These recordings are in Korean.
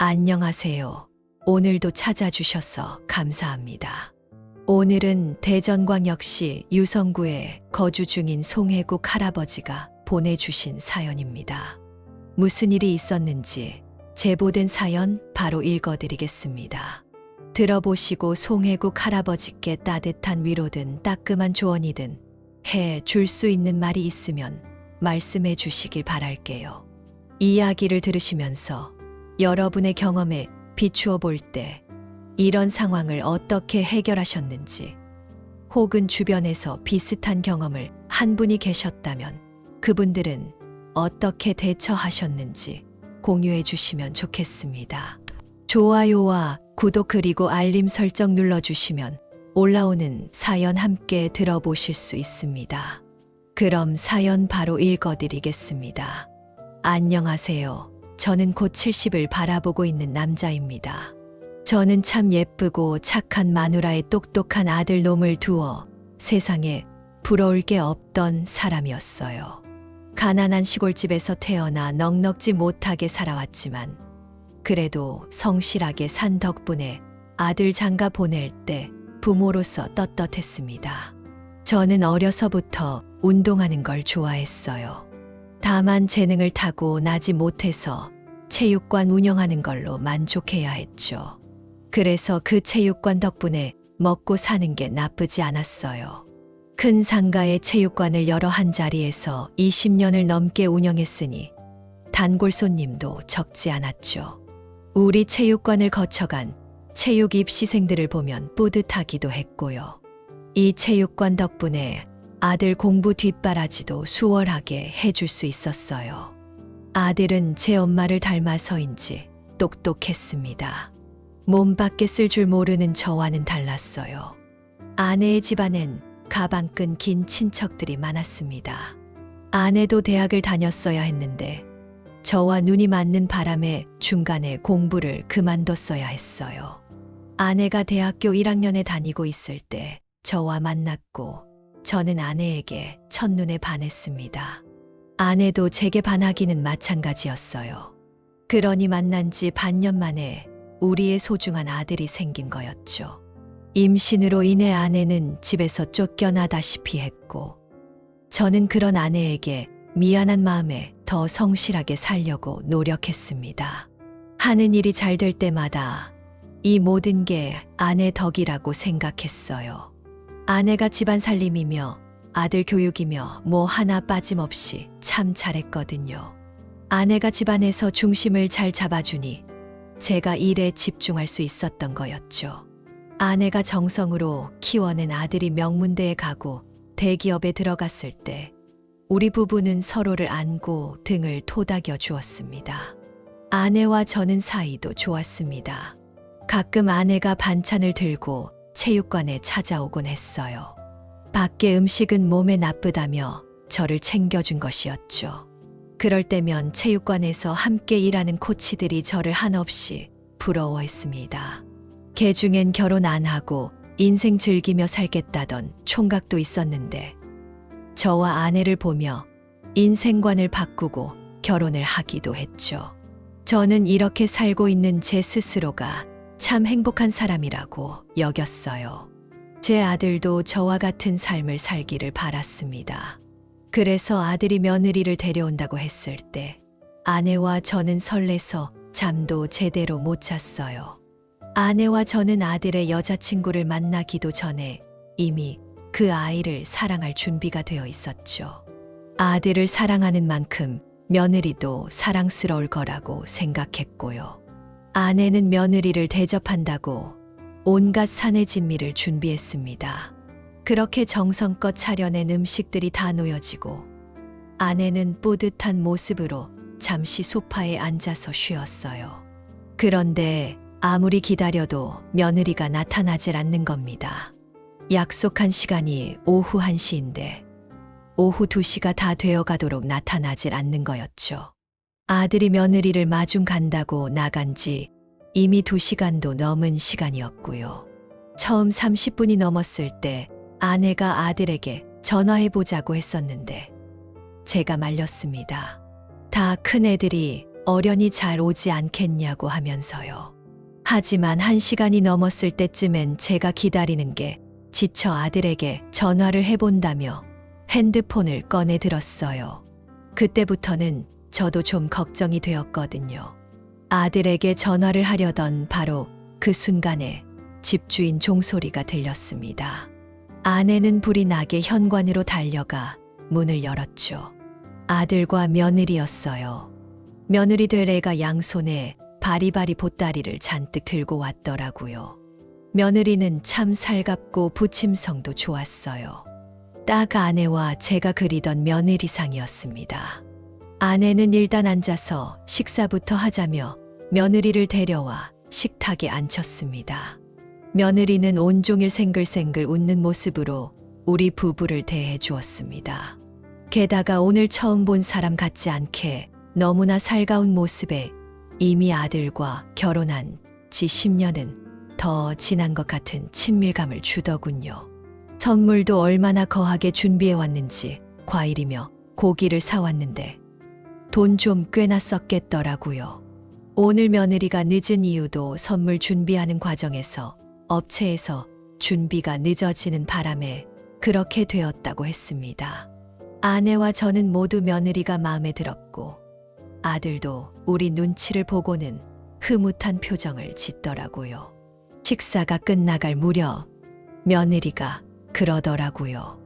안녕하세요. 오늘도 찾아주셔서 감사합니다. 오늘은 대전광역시 유성구에 거주 중인 송혜국 할아버지가 보내주신 사연입니다. 무슨 일이 있었는지 제보된 사연 바로 읽어드리겠습니다. 들어보시고 송혜국 할아버지께 따뜻한 위로든 따끔한 조언이든 해 줄 수 있는 말이 있으면 말씀해 주시길 바랄게요. 이야기를 들으시면서 여러분의 경험에 비추어 볼 때 이런 상황을 어떻게 해결하셨는지, 혹은 주변에서 비슷한 경험을 한 분이 계셨다면 그분들은 어떻게 대처하셨는지 공유해 주시면 좋겠습니다. 좋아요와 구독 그리고 알림 설정 눌러주시면 올라오는 사연 함께 들어보실 수 있습니다. 그럼 사연 바로 읽어드리겠습니다. 안녕하세요. 저는 곧 70을 바라보고 있는 남자입니다. 저는 참 예쁘고 착한 마누라의 똑똑한 아들 놈을 두어 세상에 부러울 게 없던 사람이었어요. 가난한 시골집에서 태어나 넉넉지 못하게 살아왔지만 그래도 성실하게 산 덕분에 아들 장가 보낼 때 부모로서 떳떳했습니다. 저는 어려서부터 운동하는 걸 좋아했어요. 다만 재능을 타고 나지 못해서 체육관 운영하는 걸로 만족해야 했죠. 그래서 그 체육관 덕분에 먹고 사는 게 나쁘지 않았어요. 큰 상가의 체육관을 여러 한 자리에서 20년을 넘게 운영했으니 단골 손님도 적지 않았죠. 우리 체육관을 거쳐간 체육 입시생들을 보면 뿌듯하기도 했고요. 이 체육관 덕분에 아들 공부 뒷바라지도 수월하게 해줄 수 있었어요. 아들은 제 엄마를 닮아서인지 똑똑했습니다. 몸 밖에 쓸 줄 모르는 저와는 달랐어요. 아내의 집안엔 가방끈 긴 친척들이 많았습니다. 아내도 대학을 다녔어야 했는데 저와 눈이 맞는 바람에 중간에 공부를 그만뒀어야 했어요. 아내가 대학교 1학년에 다니고 있을 때 저와 만났고 저는 아내에게 첫눈에 반했습니다. 아내도 제게 반하기는 마찬가지였어요. 그러니 만난 지 반년 만에 우리의 소중한 아들이 생긴 거였죠. 임신으로 인해 아내는 집에서 쫓겨나다시피 했고 저는 그런 아내에게 미안한 마음에 더 성실하게 살려고 노력했습니다. 하는 일이 잘 될 때마다 이 모든 게 아내 덕이라고 생각했어요. 아내가 집안 살림이며 아들 교육이며 뭐 하나 빠짐없이 참 잘했거든요. 아내가 집안에서 중심을 잘 잡아주니 제가 일에 집중할 수 있었던 거였죠. 아내가 정성으로 키워낸 아들이 명문대에 가고 대기업에 들어갔을 때 우리 부부는 서로를 안고 등을 토닥여 주었습니다. 아내와 저는 사이도 좋았습니다. 가끔 아내가 반찬을 들고 체육관에 찾아오곤 했어요. 밖에 음식은 몸에 나쁘다며 저를 챙겨준 것이었죠. 그럴 때면 체육관에서 함께 일하는 코치들이 저를 한없이 부러워했습니다. 개 중엔 결혼 안 하고 인생 즐기며 살겠다던 총각도 있었는데 저와 아내를 보며 인생관을 바꾸고 결혼을 하기도 했죠. 저는 이렇게 살고 있는 제 스스로가 참 행복한 사람이라고 여겼어요. 제 아들도 저와 같은 삶을 살기를 바랐습니다. 그래서 아들이 며느리를 데려온다고 했을 때 아내와 저는 설레서 잠도 제대로 못 잤어요. 아내와 저는 아들의 여자친구를 만나기도 전에 이미 그 아이를 사랑할 준비가 되어 있었죠. 아들을 사랑하는 만큼 며느리도 사랑스러울 거라고 생각했고요. 아내는 며느리를 대접한다고 온갖 사내 진미를 준비했습니다. 그렇게 정성껏 차려낸 음식들이 다 놓여지고 아내는 뿌듯한 모습으로 잠시 소파에 앉아서 쉬었어요. 그런데 아무리 기다려도 며느리가 나타나질 않는 겁니다. 약속한 시간이 오후 1시인데 오후 2시가 다 되어가도록 나타나질 않는 거였죠. 아들이 며느리를 마중 간다고 나간 지 이미 2시간도 넘은 시간이었고요. 처음 30분이 넘었을 때 아내가 아들에게 전화해보자고 했었는데 제가 말렸습니다. 다 큰애들이 어련히 잘 오지 않겠냐고 하면서요. 하지만 1시간이 넘었을 때쯤엔 제가 기다리는 게 지쳐 아들에게 전화를 해본다며 핸드폰을 꺼내 들었어요. 그때부터는 저도 좀 걱정이 되었거든요. 아들에게 전화를 하려던 바로 그 순간에 집주인 종소리가 들렸습니다. 아내는 불이 나게 현관으로 달려가 문을 열었죠. 아들과 며느리였어요. 며느리 될 애가 양손에 바리바리 보따리를 잔뜩 들고 왔더라고요. 며느리는 참 살갑고 부침성도 좋았어요. 딱 아내와 제가 그리던 며느리상이었습니다. 아내는 일단 앉아서 식사부터 하자며 며느리를 데려와 식탁에 앉혔습니다. 며느리는 온종일 생글생글 웃는 모습으로 우리 부부를 대해 주었습니다. 게다가 오늘 처음 본 사람 같지 않게 너무나 살가운 모습에 이미 아들과 결혼한 지 10년은 더 지난 것 같은 친밀감을 주더군요. 선물도 얼마나 거하게 준비해 왔는지 과일이며 고기를 사왔는데 돈 좀 꽤나 썼겠더라고요. 오늘 며느리가 늦은 이유도 선물 준비하는 과정에서 업체에서 준비가 늦어지는 바람에 그렇게 되었다고 했습니다. 아내와 저는 모두 며느리가 마음에 들었고 아들도 우리 눈치를 보고는 흐뭇한 표정을 짓더라고요. 식사가 끝나갈 무렵 며느리가 그러더라고요.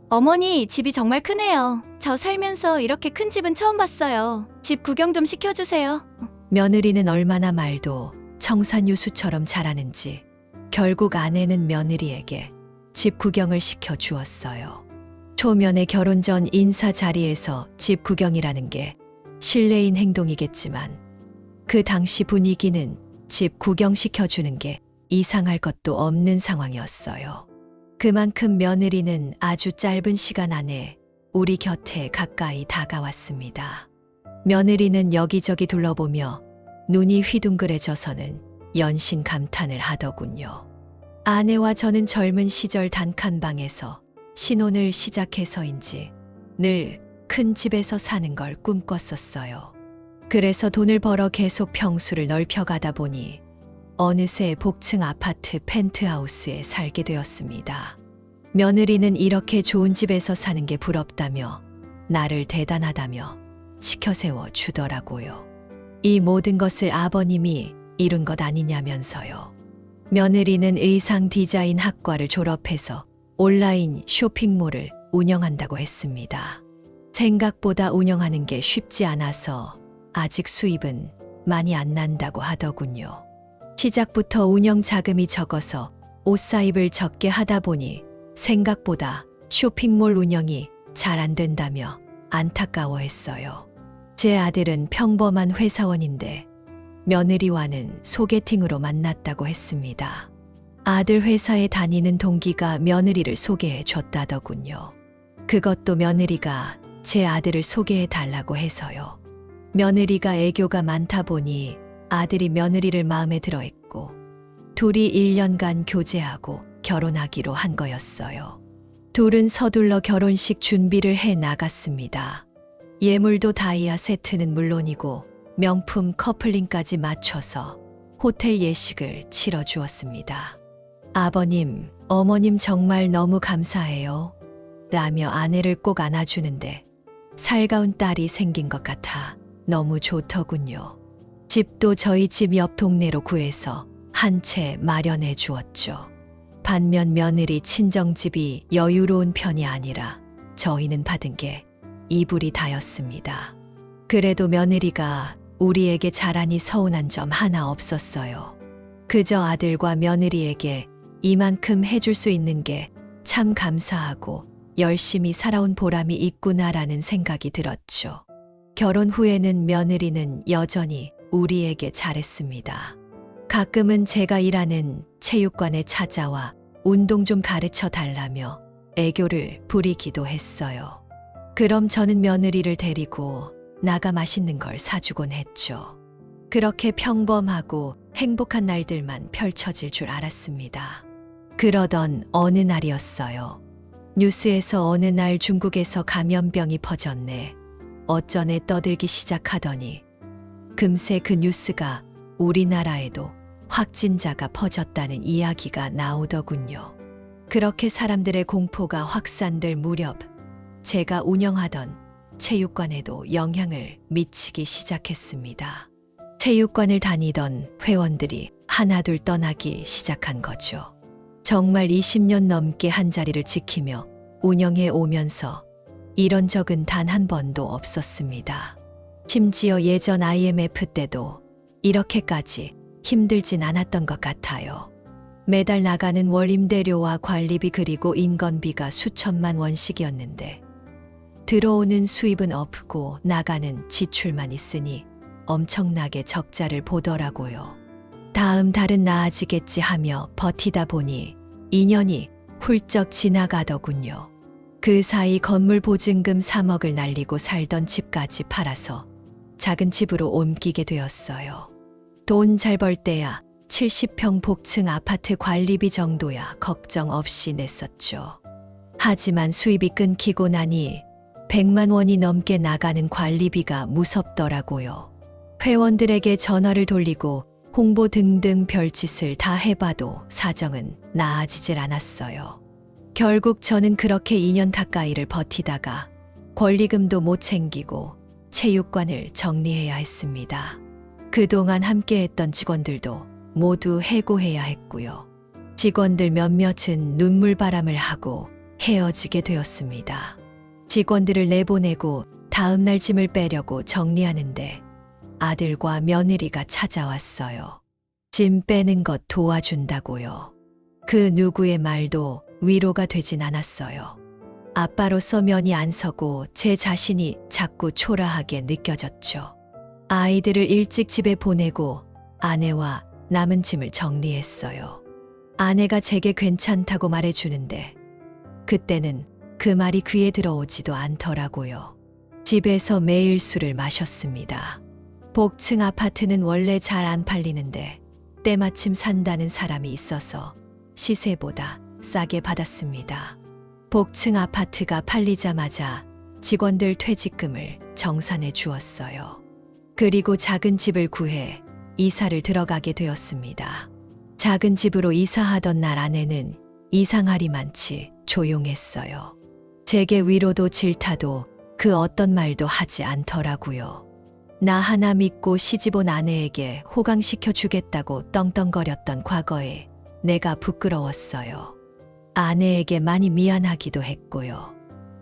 어머니, 집이 정말 크네요. 저 살면서 이렇게 큰 집은 처음 봤어요. 집 구경 좀 시켜주세요. 며느리는 얼마나 말도 청산유수처럼 잘하는지 결국 아내는 며느리에게 집 구경을 시켜 주었어요. 초면의 결혼 전 인사 자리에서 집 구경이라는 게 실례인 행동이겠지만 그 당시 분위기는 집 구경시켜 주는 게 이상할 것도 없는 상황이었어요. 그만큼 며느리는 아주 짧은 시간 안에 우리 곁에 가까이 다가왔습니다. 며느리는 여기저기 둘러보며 눈이 휘둥그레져서는 연신 감탄을 하더군요. 아내와 저는 젊은 시절 단칸방에서 신혼을 시작해서인지 늘 큰 집에서 사는 걸 꿈꿨었어요. 그래서 돈을 벌어 계속 평수를 넓혀가다 보니 어느새 복층 아파트 펜트하우스에 살게 되었습니다. 며느리는 이렇게 좋은 집에서 사는 게 부럽다며 나를 대단하다며 치켜세워 주더라고요. 이 모든 것을 아버님이 이룬 것 아니냐면서요. 며느리는 의상 디자인 학과를 졸업해서 온라인 쇼핑몰을 운영한다고 했습니다. 생각보다 운영하는 게 쉽지 않아서 아직 수입은 많이 안 난다고 하더군요. 시작부터 운영 자금이 적어서 옷 사입을 적게 하다 보니 생각보다 쇼핑몰 운영이 잘 안 된다며 안타까워했어요. 제 아들은 평범한 회사원인데 며느리와는 소개팅으로 만났다고 했습니다. 아들 회사에 다니는 동기가 며느리를 소개해 줬다더군요. 그것도 며느리가 제 아들을 소개해 달라고 해서요. 며느리가 애교가 많다 보니 아들이 며느리를 마음에 들어 했고 둘이 1년간 교제하고 결혼하기로 한 거였어요. 둘은 서둘러 결혼식 준비를 해 나갔습니다. 예물도 다이아 세트는 물론이고 명품 커플링까지 맞춰서 호텔 예식을 치러주었습니다. 아버님, 어머님 정말 너무 감사해요. 라며 아내를 꼭 안아주는데 살가운 딸이 생긴 것 같아 너무 좋더군요. 집도 저희 집 옆 동네로 구해서 한 채 마련해 주었죠. 반면 며느리 친정집이 여유로운 편이 아니라 저희는 받은 게 이불이 다였습니다. 그래도 며느리가 우리에게 잘하니 서운한 점 하나 없었어요. 그저 아들과 며느리에게 이만큼 해줄 수 있는 게 참 감사하고 열심히 살아온 보람이 있구나라는 생각이 들었죠. 결혼 후에는 며느리는 여전히 우리에게 잘했습니다. 가끔은 제가 일하는 체육관에 찾아와 운동 좀 가르쳐 달라며 애교를 부리기도 했어요. 그럼 저는 며느리를 데리고 나가 맛있는 걸 사주곤 했죠. 그렇게 평범하고 행복한 날들만 펼쳐질 줄 알았습니다. 그러던 어느 날이었어요. 뉴스에서 어느 날 중국에서 감염병이 퍼졌네. 어쩌네 떠들기 시작하더니 금세 그 뉴스가 우리나라에도 확진자가 퍼졌다는 이야기가 나오더군요. 그렇게 사람들의 공포가 확산될 무렵 제가 운영하던 체육관에도 영향을 미치기 시작했습니다. 체육관을 다니던 회원들이 하나둘 떠나기 시작한 거죠. 정말 20년 넘게 한 자리를 지키며 운영해 오면서 이런 적은 단 한 번도 없었습니다. 심지어 예전 IMF 때도 이렇게까지 힘들진 않았던 것 같아요. 매달 나가는 월 임대료와 관리비 그리고 인건비가 수천만 원씩이었는데 들어오는 수입은 없고 나가는 지출만 있으니 엄청나게 적자를 보더라고요. 다음 달은 나아지겠지 하며 버티다 보니 2년이 훌쩍 지나가더군요. 그 사이 건물 보증금 3억을 날리고 살던 집까지 팔아서 작은 집으로 옮기게 되었어요. 돈 잘 벌 때야 70평 복층 아파트 관리비 정도야 걱정 없이 냈었죠. 하지만 수입이 끊기고 나니 100만 원이 넘게 나가는 관리비가 무섭더라고요. 회원들에게 전화를 돌리고 홍보 등등 별짓을 다 해봐도 사정은 나아지질 않았어요. 결국 저는 그렇게 2년 가까이를 버티다가 권리금도 못 챙기고 체육관을 정리해야 했습니다. 그동안 함께했던 직원들도 모두 해고해야 했고요. 직원들 몇몇은 눈물바람을 하고 헤어지게 되었습니다. 직원들을 내보내고 다음날 짐을 빼려고 정리하는데 아들과 며느리가 찾아왔어요. 짐 빼는 것 도와준다고요. 그 누구의 말도 위로가 되진 않았어요. 아빠로서 면이 안 서고 제 자신이 자꾸 초라하게 느껴졌죠. 아이들을 일찍 집에 보내고 아내와 남은 짐을 정리했어요. 아내가 제게 괜찮다고 말해주는데 그때는 그 말이 귀에 들어오지도 않더라고요. 집에서 매일 술을 마셨습니다. 복층 아파트는 원래 잘 안 팔리는데 때마침 산다는 사람이 있어서 시세보다 싸게 받았습니다. 복층 아파트가 팔리자마자 직원들 퇴직금을 정산해 주었어요. 그리고 작은 집을 구해 이사를 들어가게 되었습니다. 작은 집으로 이사하던 날 아내는 이상하리만치 조용했어요. 제게 위로도 질타도 그 어떤 말도 하지 않더라고요. 나 하나 믿고 시집온 아내에게 호강시켜 주겠다고 떵떵거렸던 과거에 내가 부끄러웠어요. 아내에게 많이 미안하기도 했고요.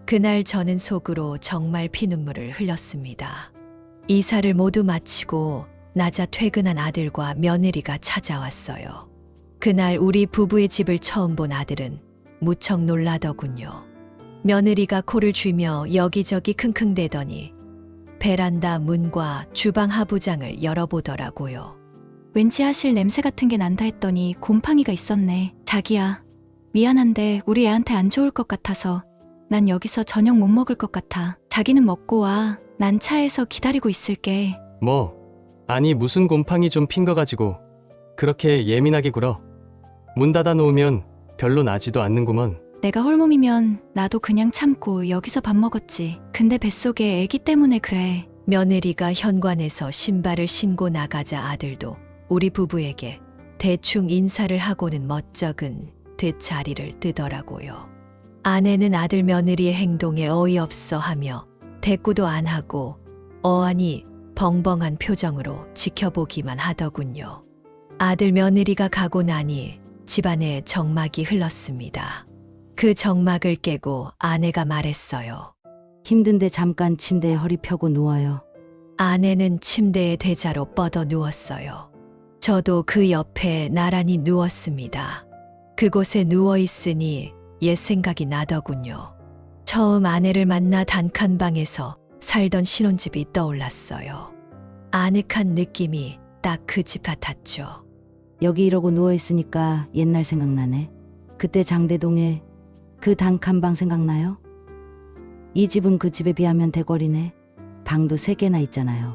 그날 저는 속으로 정말 피눈물을 흘렸습니다. 이사를 모두 마치고 낮아 퇴근한 아들과 며느리가 찾아왔어요. 그날 우리 부부의 집을 처음 본 아들은 무척 놀라더군요. 며느리가 코를 쥐며 여기저기 킁킁대더니 베란다 문과 주방 하부장을 열어보더라고요. 왠지 하실 냄새 같은 게 난다 했더니 곰팡이가 있었네. 자기야, 미안한데 우리 애한테 안 좋을 것 같아서 난 여기서 저녁 못 먹을 것 같아. 자기는 먹고 와. 난 차에서 기다리고 있을게. 아니 무슨 곰팡이 좀 핀 거 가지고 그렇게 예민하게 굴어. 문 닫아 놓으면 별로 나지도 않는구먼. 내가 홀몸이면 나도 그냥 참고 여기서 밥 먹었지. 근데 뱃속에 애기 때문에 그래. 며느리가 현관에서 신발을 신고 나가자 아들도 우리 부부에게 대충 인사를 하고는 멋쩍은 듯 자리를 뜨더라고요. 아내는 아들 며느리의 행동에 어이없어 하며 대꾸도 안 하고 어안이 벙벙한 표정으로 지켜보기만 하더군요. 아들 며느리가 가고 나니 집안에 정막이 흘렀습니다. 그 정막을 깨고 아내가 말했어요. 힘든데 잠깐 침대에 허리 펴고 누워요. 아내는 침대에 대자로 뻗어 누웠어요. 저도 그 옆에 나란히 누웠습니다. 그곳에 누워 있으니 옛 생각이 나더군요. 처음 아내를 만나 단칸방에서 살던 신혼집이 떠올랐어요. 아늑한 느낌이 딱 그 집 같았죠. 여기 이러고 누워있으니까 옛날 생각나네. 그때 장대동에 그 단칸방 생각나요? 이 집은 그 집에 비하면 대궐이네. 방도 3개나 있잖아요.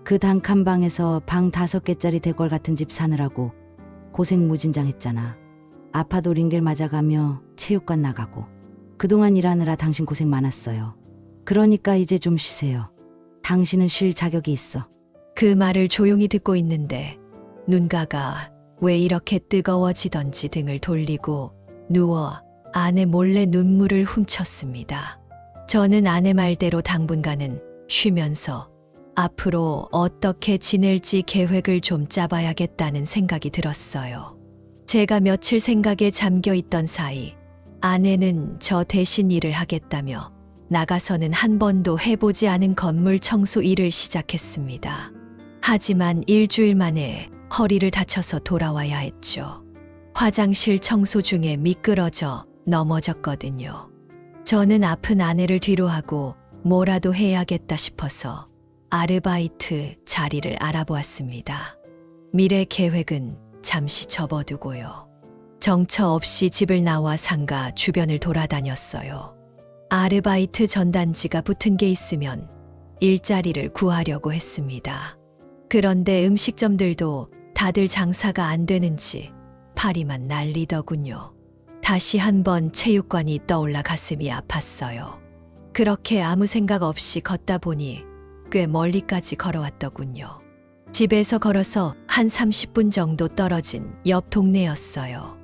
그 단칸방에서 방 5개짜리 대궐 같은 집 사느라고 고생 무진장했잖아. 아파도 링겔 맞아가며 체육관 나가고. 그동안 일하느라 당신 고생 많았어요. 그러니까 이제 좀 쉬세요. 당신은 쉴 자격이 있어. 그 말을 조용히 듣고 있는데 눈가가 왜 이렇게 뜨거워지던지 등을 돌리고 누워 아내 몰래 눈물을 훔쳤습니다. 저는 아내 말대로 당분간은 쉬면서 앞으로 어떻게 지낼지 계획을 좀 짜봐야겠다는 생각이 들었어요. 제가 며칠 생각에 잠겨 있던 사이 아내는 저 대신 일을 하겠다며 나가서는 한 번도 해보지 않은 건물 청소 일을 시작했습니다. 하지만 일주일 만에 허리를 다쳐서 돌아와야 했죠. 화장실 청소 중에 미끄러져 넘어졌거든요. 저는 아픈 아내를 뒤로 하고 뭐라도 해야겠다 싶어서 아르바이트 자리를 알아보았습니다. 미래 계획은 잠시 접어두고요. 정처 없이 집을 나와 상가 주변을 돌아다녔어요. 아르바이트 전단지가 붙은 게 있으면 일자리를 구하려고 했습니다. 그런데 음식점들도 다들 장사가 안 되는지 파리만 날리더군요. 다시 한번 체육관이 떠올라 가슴이 아팠어요. 그렇게 아무 생각 없이 걷다 보니 꽤 멀리까지 걸어왔더군요. 집에서 걸어서 한 30분 정도 떨어진 옆 동네였어요.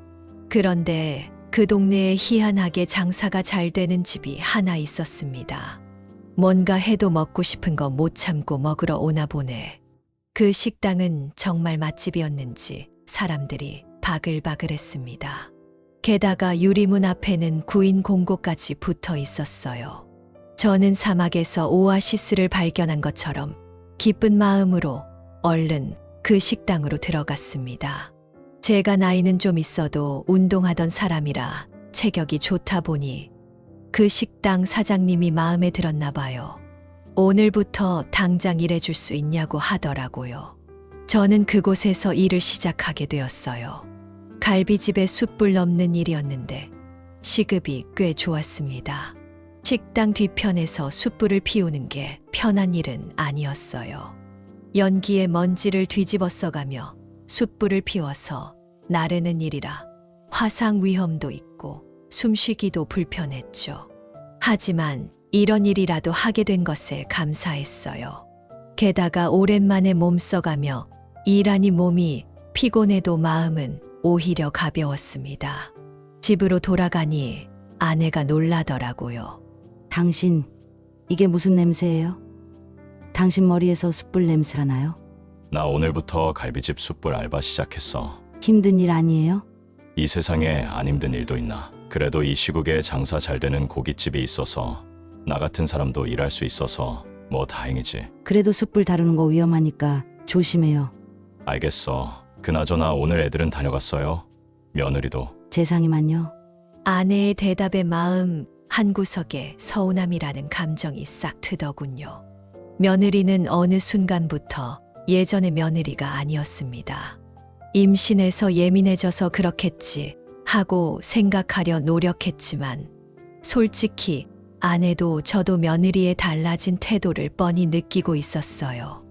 그런데 그 동네에 희한하게 장사가 잘 되는 집이 하나 있었습니다. 뭔가 해도 먹고 싶은 거 못 참고 먹으러 오나 보네. 그 식당은 정말 맛집이었는지 사람들이 바글바글했습니다. 게다가 유리문 앞에는 구인 공고까지 붙어 있었어요. 저는 사막에서 오아시스를 발견한 것처럼 기쁜 마음으로 얼른 그 식당으로 들어갔습니다. 제가 나이는 좀 있어도 운동하던 사람이라 체격이 좋다 보니 그 식당 사장님이 마음에 들었나 봐요. 오늘부터 당장 일해줄 수 있냐고 하더라고요. 저는 그곳에서 일을 시작하게 되었어요. 갈비집에 숯불 넘는 일이었는데 시급이 꽤 좋았습니다. 식당 뒤편에서 숯불을 피우는 게 편한 일은 아니었어요. 연기에 먼지를 뒤집어 써가며 숯불을 피워서 나르는 일이라 화상 위험도 있고 숨쉬기도 불편했죠. 하지만 이런 일이라도 하게 된 것에 감사했어요. 게다가 오랜만에 몸 써가며 일하니 몸이 피곤해도 마음은 오히려 가벼웠습니다. 집으로 돌아가니 아내가 놀라더라고요. 당신, 이게 무슨 냄새예요? 당신 머리에서 숯불 냄새가 나요? 나 오늘부터 갈비집 숯불 알바 시작했어. 힘든 일 아니에요? 이 세상에 안 힘든 일도 있나. 그래도 이 시국에 장사 잘 되는 고깃집이 있어서 나 같은 사람도 일할 수 있어서 뭐 다행이지. 그래도 숯불 다루는 거 위험하니까 조심해요. 알겠어. 그나저나 오늘 애들은 다녀갔어요? 며느리도. 재상이만요. 아내의 대답에 마음 한구석에 서운함이라는 감정이 싹 트더군요. 며느리는 어느 순간부터 예전의 며느리가 아니었습니다. 임신해서 예민해져서 그렇겠지 하고 생각하려 노력했지만 솔직히 아내도 저도 며느리의 달라진 태도를 뻔히 느끼고 있었어요.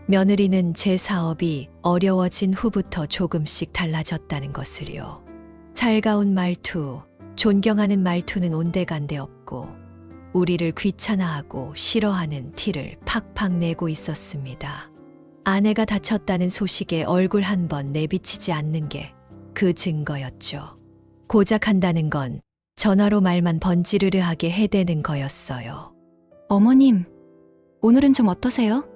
며느리는 제 사업이 어려워진 후부터 조금씩 달라졌다는 것을요. 살가운 말투, 존경하는 말투는 온데간데 없고 우리를 귀찮아하고 싫어하는 티를 팍팍 내고 있었습니다. 아내가 다쳤다는 소식에 얼굴 한 번 내비치지 않는 게 그 증거였죠. 고작 한다는 건 전화로 말만 번지르르하게 해대는 거였어요. 어머님, 오늘은 좀 어떠세요?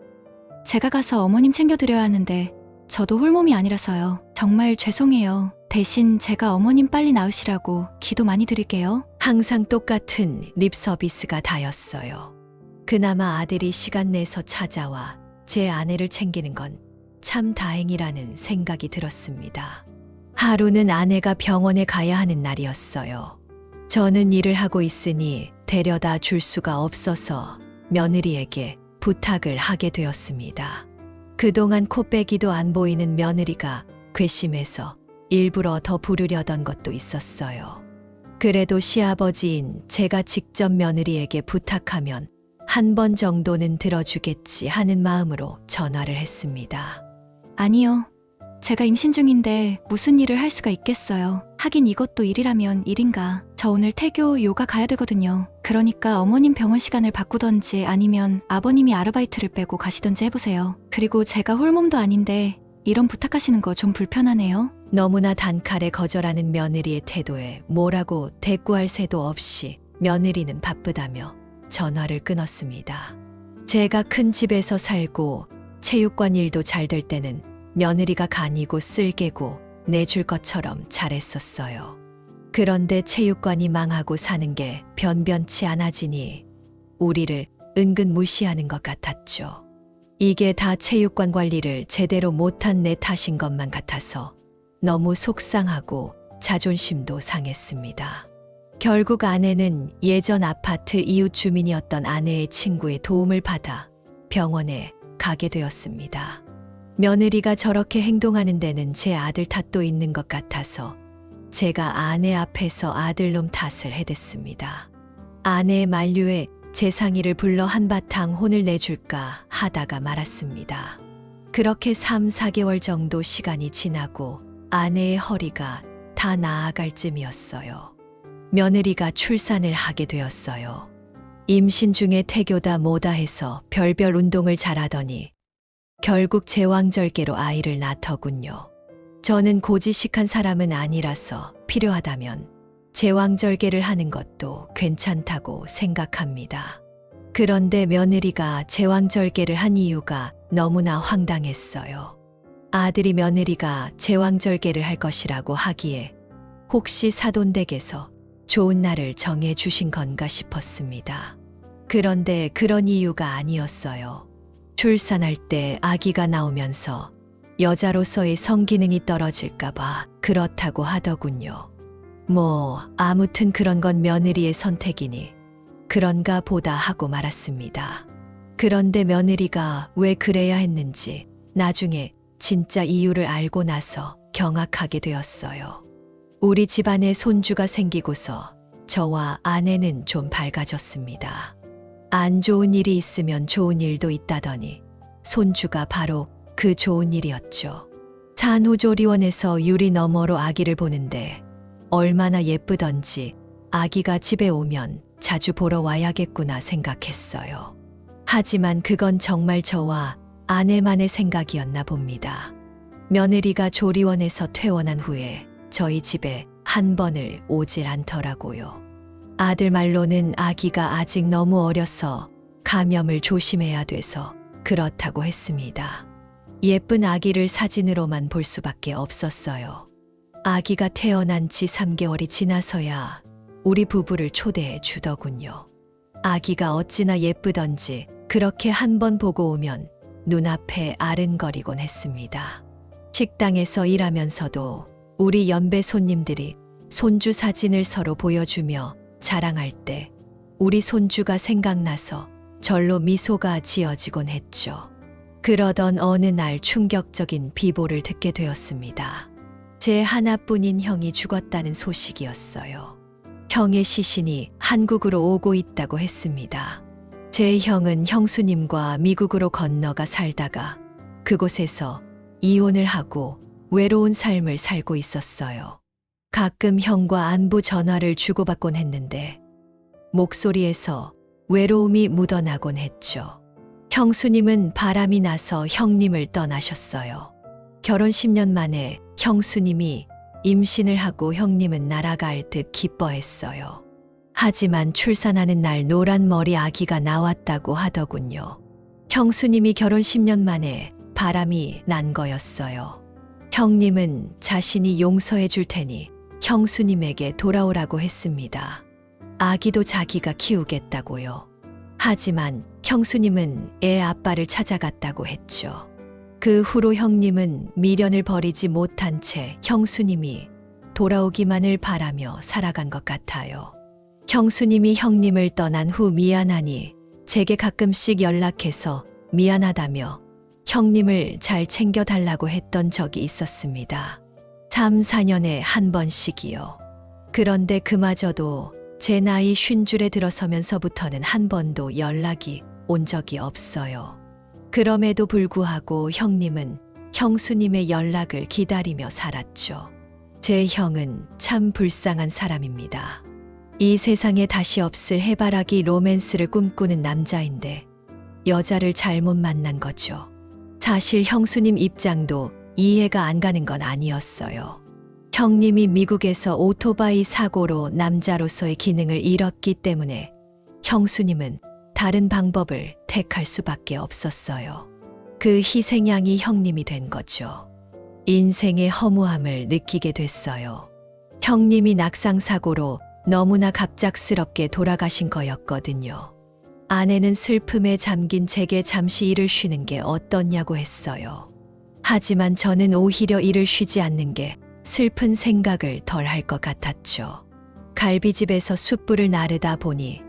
제가 가서 어머님 챙겨드려야 하는데 저도 홀몸이 아니라서요. 정말 죄송해요. 대신 제가 어머님 빨리 나으시라고 기도 많이 드릴게요. 항상 똑같은 립 서비스가 다였어요. 그나마 아들이 시간 내서 찾아와 제 아내를 챙기는 건 참 다행이라는 생각이 들었습니다. 하루는 아내가 병원에 가야 하는 날이었어요. 저는 일을 하고 있으니 데려다 줄 수가 없어서 며느리에게 부탁을 하게 되었습니다. 그동안 코빼기도 안 보이는 며느리가 괘씸해서 일부러 더 부르려던 것도 있었어요. 그래도 시아버지인 제가 직접 며느리에게 부탁하면 한 번 정도는 들어주겠지 하는 마음으로 전화를 했습니다. 아니요. 제가 임신 중인데 무슨 일을 할 수가 있겠어요. 하긴 이것도 일이라면 일인가. 저 오늘 태교 요가 가야 되거든요. 그러니까 어머님 병원 시간을 바꾸던지 아니면 아버님이 아르바이트를 빼고 가시던지 해보세요. 그리고 제가 홀몸도 아닌데 이런 부탁하시는 거 좀 불편하네요. 너무나 단칼에 거절하는 며느리의 태도에 뭐라고 대꾸할 새도 없이 며느리는 바쁘다며 전화를 끊었습니다. 제가 큰 집에서 살고 체육관 일도 잘 될 때는 며느리가 간이고 쓸개고 내줄 것처럼 잘했었어요. 그런데 체육관이 망하고 사는 게 변변치 않아지니 우리를 은근 무시하는 것 같았죠. 이게 다 체육관 관리를 제대로 못한 내 탓인 것만 같아서 너무 속상하고 자존심도 상했습니다. 결국 아내는 예전 아파트 이웃 주민이었던 아내의 친구의 도움을 받아 병원에 가게 되었습니다. 며느리가 저렇게 행동하는 데는 제 아들 탓도 있는 것 같아서 제가 아내 앞에서 아들놈 탓을 해댔습니다. 아내의 만류에 제 상의를 불러 한바탕 혼을 내줄까 하다가 말았습니다. 그렇게 3, 4개월 정도 시간이 지나고 아내의 허리가 다 나아갈 쯤이었어요. 며느리가 출산을 하게 되었어요. 임신 중에 태교다 뭐다 해서 별별 운동을 잘하더니 결국 제왕절개로 아이를 낳더군요. 저는 고지식한 사람은 아니라서 필요하다면 제왕절개를 하는 것도 괜찮다고 생각합니다. 그런데 며느리가 제왕절개를 한 이유가 너무나 황당했어요. 아들이 며느리가 제왕절개를 할 것이라고 하기에 혹시 사돈댁에서 좋은 날을 정해 주신 건가 싶었습니다. 그런데 그런 이유가 아니었어요. 출산할 때 아기가 나오면서 여자로서의 성기능이 떨어질까봐 그렇다고 하더군요. 아무튼 그런 건 며느리의 선택이니 그런가 보다 하고 말았습니다. 그런데 며느리가 왜 그래야 했는지 나중에 진짜 이유를 알고 나서 경악하게 되었어요. 우리 집안에 손주가 생기고서 저와 아내는 좀 밝아졌습니다. 안 좋은 일이 있으면 좋은 일도 있다더니 손주가 바로 그 좋은 일이었죠. 산후조리원에서 유리 너머로 아기를 보는데 얼마나 예쁘던지 아기가 집에 오면 자주 보러 와야겠구나 생각했어요. 하지만 그건 정말 저와 아내만의 생각이었나 봅니다. 며느리가 조리원에서 퇴원한 후에 저희 집에 한 번을 오질 않더라고요. 아들 말로는 아기가 아직 너무 어려서 감염을 조심해야 돼서 그렇다고 했습니다. 예쁜 아기를 사진으로만 볼 수밖에 없었어요. 아기가 태어난 지 3개월이 지나서야 우리 부부를 초대해 주더군요. 아기가 어찌나 예쁘던지 그렇게 한 번 보고 오면 눈앞에 아른거리곤 했습니다. 식당에서 일하면서도 우리 연배 손님들이 손주 사진을 서로 보여주며 자랑할 때 우리 손주가 생각나서 절로 미소가 지어지곤 했죠. 그러던 어느 날 충격적인 비보를 듣게 되었습니다. 제 하나뿐인 형이 죽었다는 소식이었어요. 형의 시신이 한국으로 오고 있다고 했습니다. 제 형은 형수님과 미국으로 건너가 살다가 그곳에서 이혼을 하고 외로운 삶을 살고 있었어요. 가끔 형과 안부 전화를 주고받곤 했는데 목소리에서 외로움이 묻어나곤 했죠. 형수님은 바람이 나서 형님을 떠나셨어요. 결혼 10년 만에 형수님이 임신을 하고 형님은 날아갈 듯 기뻐했어요. 하지만 출산하는 날 노란 머리 아기가 나왔다고 하더군요. 형수님이 결혼 10년 만에 바람이 난 거였어요. 형님은 자신이 용서해 줄 테니 형수님에게 돌아오라고 했습니다. 아기도 자기가 키우겠다고요. 하지만 형수님은 애 아빠를 찾아갔다고 했죠. 그 후로 형님은 미련을 버리지 못한 채 형수님이 돌아오기만을 바라며 살아간 것 같아요. 형수님이 형님을 떠난 후 미안하니 제게 가끔씩 연락해서 미안하다며 형님을 잘 챙겨달라고 했던 적이 있었습니다. 3, 4년에 한 번씩이요. 그런데 그마저도 제 나이 50줄에 들어서면서부터는 한 번도 연락이 온 적이 없어요. 그럼에도 불구하고 형님은 형수님의 연락을 기다리며 살았죠. 제 형은 참 불쌍한 사람입니다. 이 세상에 다시 없을 해바라기 로맨스를 꿈꾸는 남자인데 여자를 잘못 만난 거죠. 사실 형수님 입장도 이해가 안 가는 건 아니었어요. 형님이 미국에서 오토바이 사고로 남자로서의 기능을 잃었기 때문에 형수님은 다른 방법을 택할 수밖에 없었어요. 그 희생양이 형님이 된 거죠. 인생의 허무함을 느끼게 됐어요. 형님이 낙상사고로 너무나 갑작스럽게 돌아가신 거였거든요. 아내는 슬픔에 잠긴 제게 잠시 일을 쉬는 게 어떻냐고 했어요. 하지만 저는 오히려 일을 쉬지 않는 게 슬픈 생각을 덜 할 것 같았죠. 갈비집에서 숯불을 나르다 보니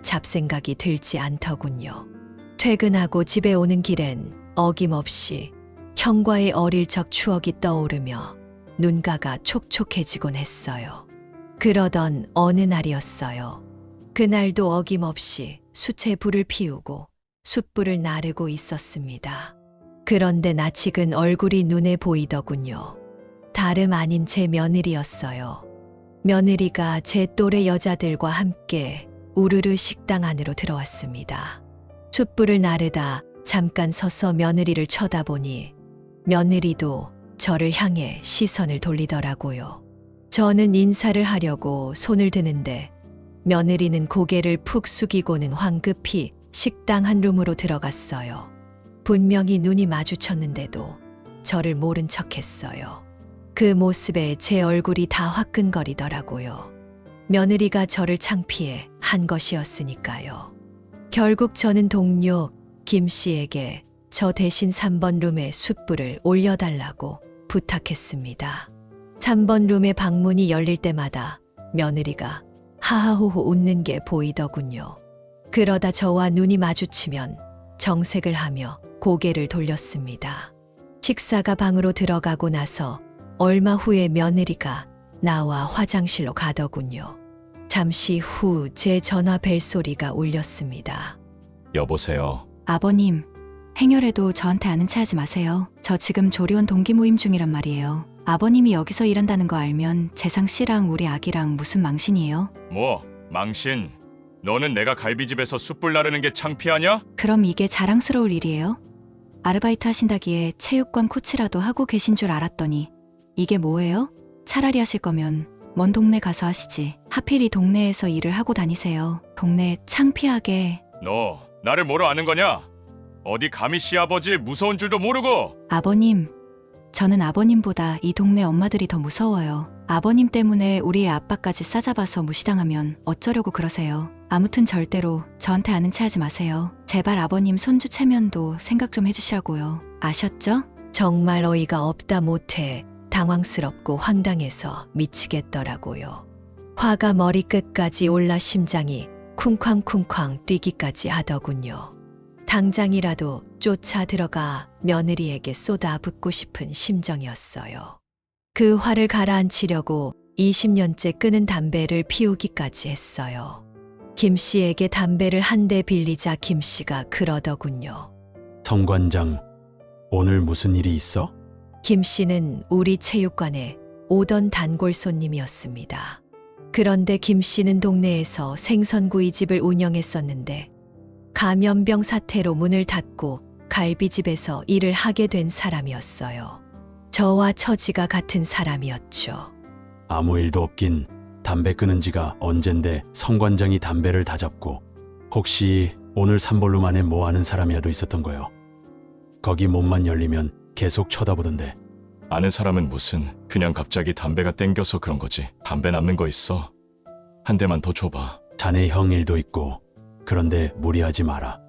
잡생각이 들지 않더군요. 퇴근하고 집에 오는 길엔 어김없이 형과의 어릴 적 추억이 떠오르며 눈가가 촉촉해지곤 했어요. 그러던 어느 날이었어요. 그날도 어김없이 숯에 불을 피우고 숯불을 나르고 있었습니다. 그런데 낯익은 얼굴이 눈에 보이더군요. 다름 아닌 제 며느리였어요. 며느리가 제 또래 여자들과 함께 우르르 식당 안으로 들어왔습니다. 숯불을 나르다 잠깐 서서 며느리를 쳐다보니 며느리도 저를 향해 시선을 돌리더라고요. 저는 인사를 하려고 손을 드는데 며느리는 고개를 푹 숙이고는 황급히 식당 한 룸으로 들어갔어요. 분명히 눈이 마주쳤는데도 저를 모른 척했어요. 그 모습에 제 얼굴이 다 화끈거리더라고요. 며느리가 저를 창피해 한 것이었으니까요. 결국 저는 동료 김 씨에게 저 대신 3번 룸에 숯불을 올려달라고 부탁했습니다. 3번 룸의 방문이 열릴 때마다 며느리가 하하호호 웃는 게 보이더군요. 그러다 저와 눈이 마주치면 정색을 하며 고개를 돌렸습니다. 식사가 방으로 들어가고 나서 얼마 후에 며느리가 나와 화장실로 가더군요. 잠시 후 제 전화 벨소리가 울렸습니다. 여보세요. 아버님, 행여라도 저한테 아는 체 하지 마세요. 저 지금 조리원 동기 모임 중이란 말이에요. 아버님이 여기서 일한다는 거 알면 재상 씨랑 우리 아기랑 무슨 망신이에요? 뭐, 망신. 너는 내가 갈비집에서 숯불 나르는 게 창피하냐? 그럼 이게 자랑스러울 일이에요? 아르바이트 하신다기에 체육관 코치라도 하고 계신 줄 알았더니 이게 뭐예요? 차라리 하실 거면 먼 동네 가서 하시지. 하필 이 동네에서 일을 하고 다니세요. 동네 창피하게. 너 나를 뭐로 아는 거냐? 어디 감히 시아버지 무서운 줄도 모르고. 아버님, 저는 아버님보다 이 동네 엄마들이 더 무서워요. 아버님 때문에 우리의 아빠까지 싸잡아서 무시당하면 어쩌려고 그러세요. 아무튼 절대로 저한테 아는 체 하지 마세요. 제발 아버님 손주 체면도 생각 좀 해주시라고요. 아셨죠? 정말 어이가 없다 못해 당황스럽고 황당해서 미치겠더라고요. 화가 머리끝까지 올라 심장이 쿵쾅쿵쾅 뛰기까지 하더군요. 당장이라도 쫓아 들어가 며느리에게 쏟아붓고 싶은 심정이었어요. 그 화를 가라앉히려고 20년째 끄는 담배를 피우기까지 했어요. 김 씨에게 담배를 한 대 빌리자 김 씨가 그러더군요. 정관장, 오늘 무슨 일이 있어? 김 씨는 우리 체육관에 오던 단골 손님이었습니다. 그런데 김 씨는 동네에서 생선구이집을 운영했었는데 감염병 사태로 문을 닫고 갈비집에서 일을 하게 된 사람이었어요. 저와 처지가 같은 사람이었죠. 아무 일도 없긴. 담배 끊은 지가 언젠데 성관장이 담배를 다 잡고 혹시 오늘 산볼룸 안에 뭐 하는 사람이라도 있었던 거요? 거기 몸만 열리면 계속 쳐다보던데. 아는 사람은 무슨, 그냥 갑자기 담배가 땡겨서 그런 거지. 담배 남는 거 있어? 한 대만 더 줘봐. 자네 형 일도 있고. 그런데 무리하지 마라.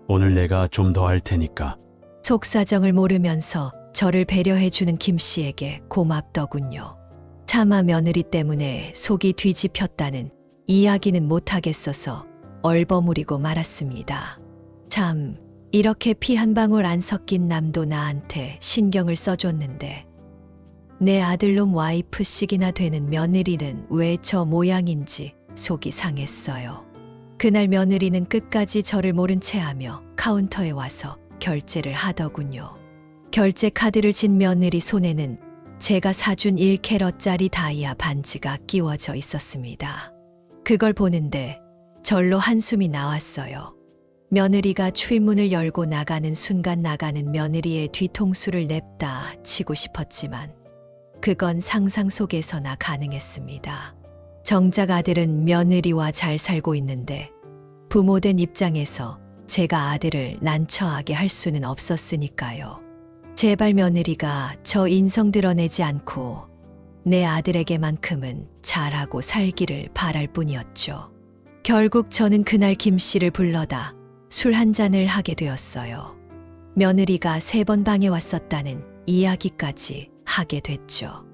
오늘 내가 좀 더 할 테니까. 속사정을 모르면서 저를 배려해주는 김 씨에게 고맙더군요. 차마 며느리 때문에 속이 뒤집혔다는 이야기는 못하겠어서 얼버무리고 말았습니다. 참, 이렇게 피 한 방울 안 섞인 남도 나한테 신경을 써줬는데 내 아들놈 와이프씩이나 되는 며느리는 왜 저 모양인지 속이 상했어요. 그날 며느리는 끝까지 저를 모른 채 하며 카운터에 와서 결제를 하더군요. 결제 카드를 쥔 며느리 손에는 제가 사준 1캐럿짜리 다이아 반지가 끼워져 있었습니다. 그걸 보는데 절로 한숨이 나왔어요. 며느리가 출입문을 열고 나가는 순간 나가는 며느리의 뒤통수를 냅다 치고 싶었지만 그건 상상 속에서나 가능했습니다. 정작 아들은 며느리와 잘 살고 있는데 부모된 입장에서 제가 아들을 난처하게 할 수는 없었으니까요. 제발 며느리가 저 인성 드러내지 않고 내 아들에게만큼은 잘하고 살기를 바랄 뿐이었죠. 결국 저는 그날 김 씨를 불러다 술 한 잔을 하게 되었어요. 며느리가 3번 방에 왔었다는 이야기까지 하게 됐죠.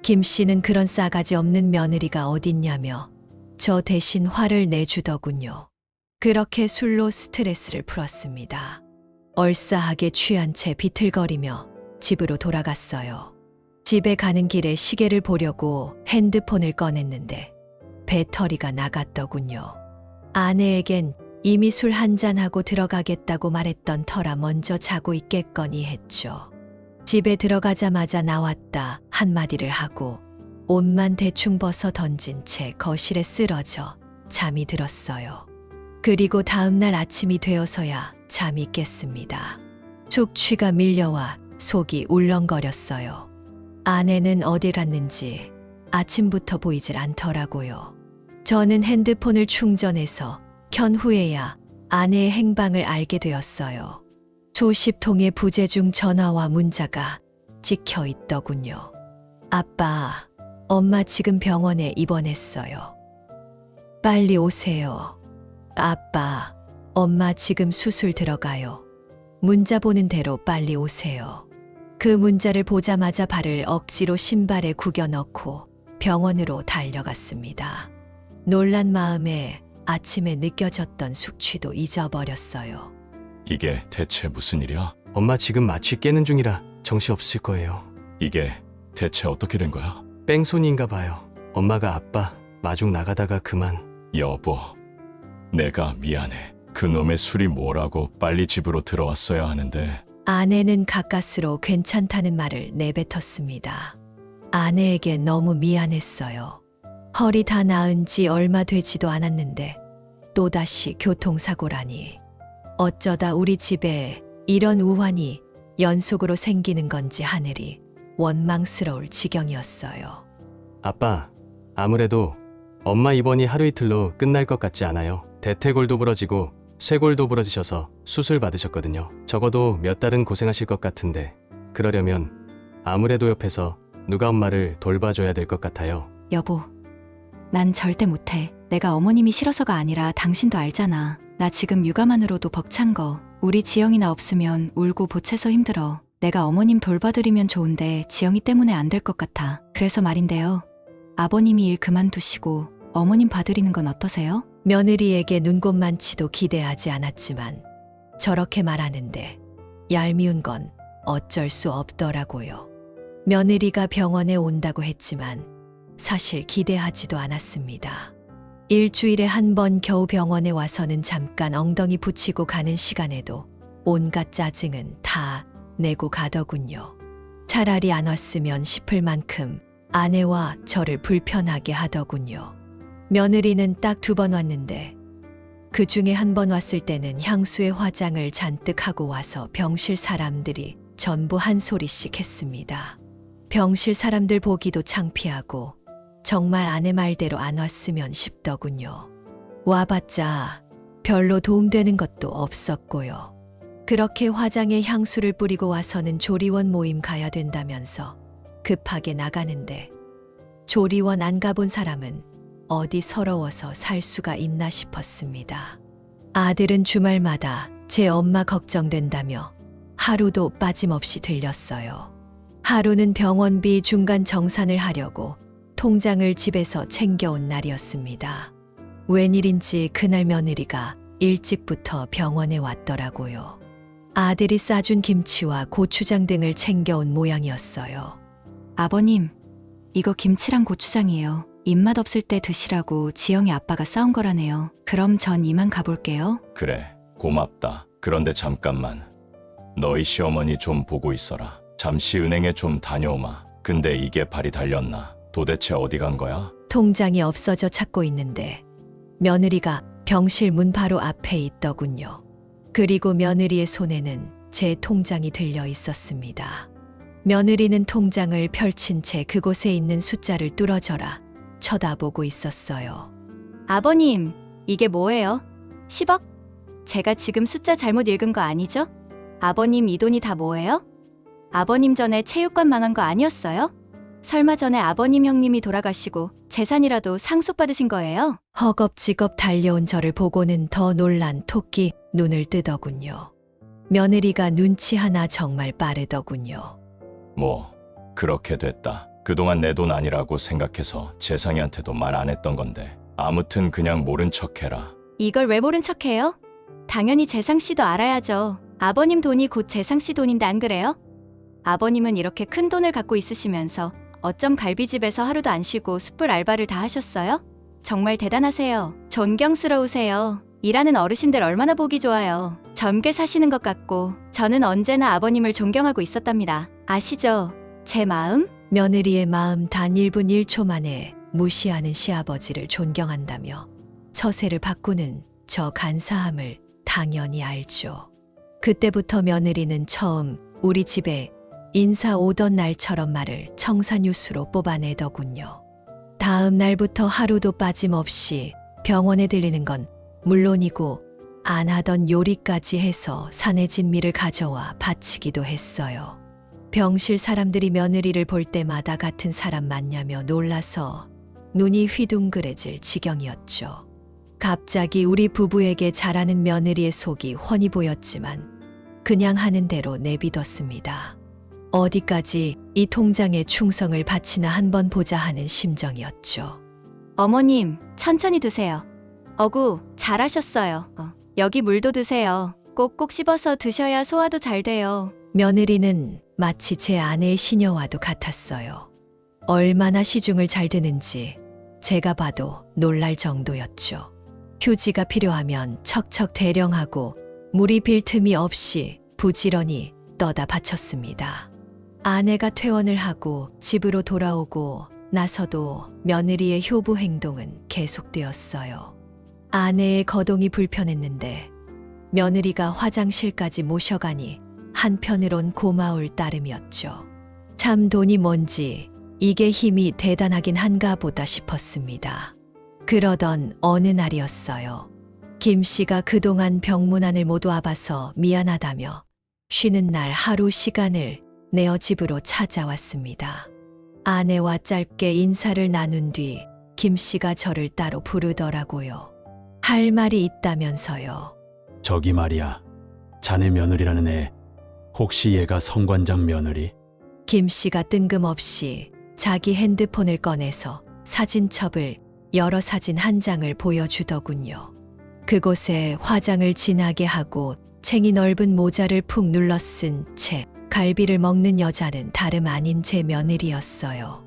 김 씨는 그런 싸가지 없는 며느리가 어딨냐며 저 대신 화를 내주더군요. 그렇게 술로 스트레스를 풀었습니다. 얼싸하게 취한 채 비틀거리며 집으로 돌아갔어요. 집에 가는 길에 시계를 보려고 핸드폰을 꺼냈는데 배터리가 나갔더군요. 아내에겐 이미 술 한잔하고 들어가겠다고 말했던 터라 먼저 자고 있겠거니 했죠. 집에 들어가자마자 나왔다 한마디를 하고 옷만 대충 벗어 던진 채 거실에 쓰러져 잠이 들었어요. 그리고 다음날 아침이 되어서야 잠이 깼습니다. 숙취가 밀려와 속이 울렁거렸어요. 아내는 어딜 갔는지 아침부터 보이질 않더라고요. 저는 핸드폰을 충전해서 켠 후에야 아내의 행방을 알게 되었어요. 수십 통의 부재중 전화와 문자가 찍혀 있더군요. 아빠, 엄마 지금 병원에 입원했어요. 빨리 오세요. 아빠, 엄마 지금 수술 들어가요. 문자 보는 대로 빨리 오세요. 그 문자를 보자마자 발을 억지로 신발에 구겨 넣고 병원으로 달려갔습니다. 놀란 마음에 아침에 느껴졌던 숙취도 잊어버렸어요. 이게 대체 무슨 일이야? 엄마 지금 마취 깨는 중이라 정신없을 거예요. 이게 대체 어떻게 된 거야? 뺑소니인가 봐요. 엄마가 아빠 마중 나가다가 그만. 여보, 내가 미안해. 그놈의 술이 뭐라고 빨리 집으로 들어왔어야 하는데. 아내는 가까스로 괜찮다는 말을 내뱉었습니다. 아내에게 너무 미안했어요. 허리 다 나은 지 얼마 되지도 않았는데 또다시 교통사고라니. 어쩌다 우리 집에 이런 우환이 연속으로 생기는 건지 하늘이 원망스러울 지경이었어요. 아빠, 아무래도 엄마 입원이 하루 이틀로 끝날 것 같지 않아요. 대퇴골도 부러지고 쇄골도 부러지셔서 수술 받으셨거든요. 적어도 몇 달은 고생하실 것 같은데 그러려면 아무래도 옆에서 누가 엄마를 돌봐줘야 될 것 같아요. 여보, 난 절대 못해. 내가 어머님이 싫어서가 아니라 당신도 알잖아. 나 지금 육아만으로도 벅찬 거. 우리 지영이나 없으면 울고 보채서 힘들어. 내가 어머님 돌봐드리면 좋은데 지영이 때문에 안 될 것 같아. 그래서 말인데요. 아버님이 일 그만두시고 어머님 봐드리는 건 어떠세요? 며느리에게 눈곱만치도 기대하지 않았지만 저렇게 말하는데 얄미운 건 어쩔 수 없더라고요. 며느리가 병원에 온다고 했지만 사실 기대하지도 않았습니다. 일주일에 한 번 겨우 병원에 와서는 잠깐 엉덩이 붙이고 가는 시간에도 온갖 짜증은 다 내고 가더군요. 차라리 안 왔으면 싶을 만큼 아내와 저를 불편하게 하더군요. 며느리는 딱 2번 왔는데 그 중에 한 번 왔을 때는 향수에 화장을 잔뜩 하고 와서 병실 사람들이 전부 한 소리씩 했습니다. 병실 사람들 보기도 창피하고 정말 아내 말대로 안 왔으면 싶더군요. 와봤자 별로 도움되는 것도 없었고요. 그렇게 화장에 향수를 뿌리고 와서는 조리원 모임 가야 된다면서 급하게 나가는데 조리원 안 가본 사람은 어디 서러워서 살 수가 있나 싶었습니다. 아들은 주말마다 제 엄마 걱정된다며 하루도 빠짐없이 들렸어요. 하루는 병원비 중간 정산을 하려고 통장을 집에서 챙겨온 날이었습니다. 웬일인지 그날 며느리가 일찍부터 병원에 왔더라고요. 아들이 싸준 김치와 고추장 등을 챙겨온 모양이었어요. 아버님, 이거 김치랑 고추장이에요. 입맛 없을 때 드시라고 지영이 아빠가 싸운 거라네요. 그럼 전 이만 가볼게요. 그래, 고맙다. 그런데 잠깐만. 너희 시어머니 좀 보고 있어라. 잠시 은행에 좀 다녀오마. 근데 이게 발이 달렸나? 도대체 어디 간 거야? 통장이 없어져 찾고 있는데 며느리가 병실 문 바로 앞에 있더군요. 그리고 며느리의 손에는 제 통장이 들려 있었습니다. 며느리는 통장을 펼친 채 그곳에 있는 숫자를 뚫어져라 쳐다보고 있었어요. 아버님, 이게 뭐예요? 10억? 제가 지금 숫자 잘못 읽은 거 아니죠? 아버님, 이 돈이 다 뭐예요? 아버님 전에 체육관 망한 거 아니었어요? 설마 전에 아버님 형님이 돌아가시고 재산이라도 상속받으신 거예요? 허겁지겁 달려온 저를 보고는 더 놀란 토끼 눈을 뜨더군요. 며느리가 눈치 하나 정말 빠르더군요. 뭐 그렇게 됐다. 그동안 내 돈 아니라고 생각해서 재상이한테도 말 안 했던 건데 아무튼 그냥 모른 척해라. 이걸 왜 모른 척해요? 당연히 재상 씨도 알아야죠. 아버님 돈이 곧 재상 씨 돈인데 안 그래요? 아버님은 이렇게 큰 돈을 갖고 있으시면서 어쩜 갈비집에서 하루도 안 쉬고 숯불 알바를 다 하셨어요? 정말 대단하세요. 존경스러우세요. 일하는 어르신들 얼마나 보기 좋아요. 젊게 사시는 것 같고 저는 언제나 아버님을 존경하고 있었답니다. 아시죠? 제 마음? 며느리의 마음 단 1분 1초 만에 무시하는 시아버지를 존경한다며 처세를 바꾸는 저 간사함을 당연히 알죠. 그때부터 며느리는 처음 우리 집에 인사 오던 날처럼 말을 청산유수로 뽑아내더군요. 다음 날부터 하루도 빠짐없이 병원에 들리는 건 물론이고 안 하던 요리까지 해서 산의 진미를 가져와 바치기도 했어요. 병실 사람들이 며느리를 볼 때마다 같은 사람 맞냐며 놀라서 눈이 휘둥그레질 지경이었죠. 갑자기 우리 부부에게 잘하는 며느리의 속이 훤히 보였지만 그냥 하는 대로 내비뒀습니다. 어디까지 이 통장에 충성을 바치나 한번 보자 하는 심정이었죠. 어머님, 천천히 드세요. 어구, 잘하셨어요. 여기 물도 드세요. 꼭꼭 씹어서 드셔야 소화도 잘 돼요. 며느리는 마치 제 아내의 시녀와도 같았어요. 얼마나 시중을 잘 드는지 제가 봐도 놀랄 정도였죠. 휴지가 필요하면 척척 대령하고 물이 빌 틈이 없이 부지런히 떠다 바쳤습니다. 아내가 퇴원을 하고 집으로 돌아오고 나서도 며느리의 효부 행동은 계속되었어요. 아내의 거동이 불편했는데 며느리가 화장실까지 모셔가니 한편으론 고마울 따름이었죠. 참 돈이 뭔지 이게 힘이 대단하긴 한가 보다 싶었습니다. 그러던 어느 날이었어요. 김 씨가 그동안 병문안을 못 와봐서 미안하다며 쉬는 날 하루 시간을 내어 집으로 찾아왔습니다. 아내와 짧게 인사를 나눈 뒤 김 씨가 저를 따로 부르더라고요. 할 말이 있다면서요. 저기 말이야. 자네 며느리라는 애. 혹시 얘가 성관장 며느리? 김 씨가 뜬금없이 자기 핸드폰을 꺼내서 사진첩을 여러 사진 한 장을 보여주더군요. 그곳에 화장을 진하게 하고 챙이 넓은 모자를 푹 눌러 쓴 채 갈비를 먹는 여자는 다름 아닌 제 며느리였어요.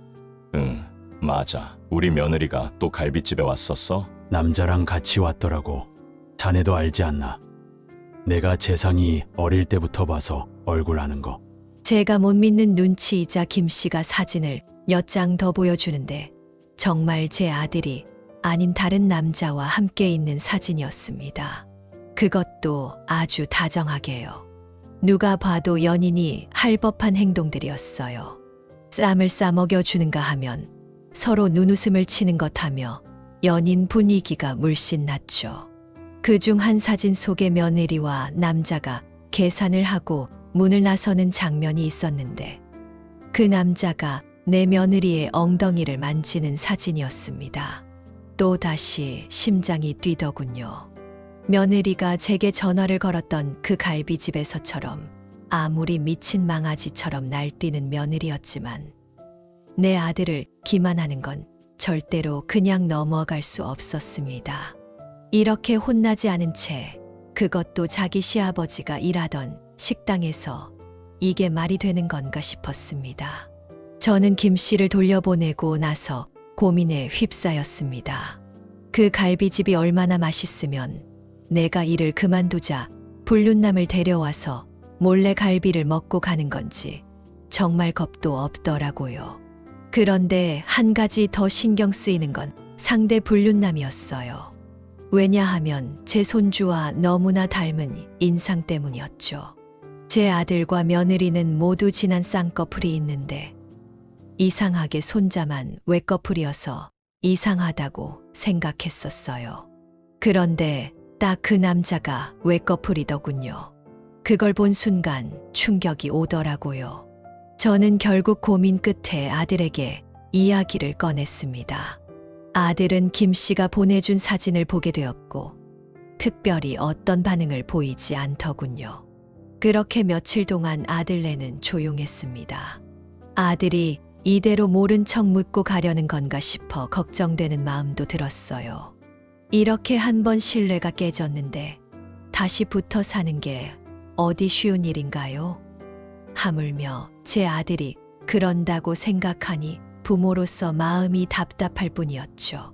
응, 맞아. 우리 며느리가 또 갈비집에 왔었어? 남자랑 같이 왔더라고. 자네도 알지 않나? 내가 재상이 어릴 때부터 봐서 얼굴 아는 거. 제가 못 믿는 눈치이자 김 씨가 사진을 몇 장 더 보여주는데 정말 제 아들이 아닌 다른 남자와 함께 있는 사진이었습니다. 그것도 아주 다정하게요. 누가 봐도 연인이 할 법한 행동들이었어요. 쌈을 싸먹여주는가 하면 서로 눈웃음을 치는 것 하며 연인 분위기가 물씬 났죠. 그중 한 사진 속의 며느리와 남자가 계산을 하고 문을 나서는 장면이 있었는데 그 남자가 내 며느리의 엉덩이를 만지는 사진이었습니다. 또다시 심장이 뛰더군요. 며느리가 제게 전화를 걸었던 그 갈비집에서처럼 아무리 미친 망아지처럼 날뛰는 며느리였지만 내 아들을 기만하는 건 절대로 그냥 넘어갈 수 없었습니다. 이렇게 혼나지 않은 채 그것도 자기 시아버지가 일하던 식당에서 이게 말이 되는 건가 싶었습니다. 저는 김 씨를 돌려보내고 나서 고민에 휩싸였습니다. 그 갈비집이 얼마나 맛있으면 내가 일을 그만두자 불륜남을 데려와서 몰래 갈비를 먹고 가는 건지 정말 겁도 없더라고요. 그런데 한 가지 더 신경 쓰이는 건 상대 불륜남이었어요. 왜냐하면 제 손주와 너무나 닮은 인상 때문이었죠. 제 아들과 며느리는 모두 진한 쌍꺼풀이 있는데 이상하게 손자만 외꺼풀이어서 이상하다고 생각했었어요. 그런데 딱 그 남자가 외꺼풀이더군요. 그걸 본 순간 충격이 오더라고요. 저는 결국 고민 끝에 아들에게 이야기를 꺼냈습니다. 아들은 김 씨가 보내준 사진을 보게 되었고 특별히 어떤 반응을 보이지 않더군요. 그렇게 며칠 동안 아들네는 조용했습니다. 아들이 이대로 모른 척 묻고 가려는 건가 싶어 걱정되는 마음도 들었어요. 이렇게 한 번 신뢰가 깨졌는데 다시 붙어 사는 게 어디 쉬운 일인가요? 하물며 제 아들이 그런다고 생각하니 부모로서 마음이 답답할 뿐이었죠.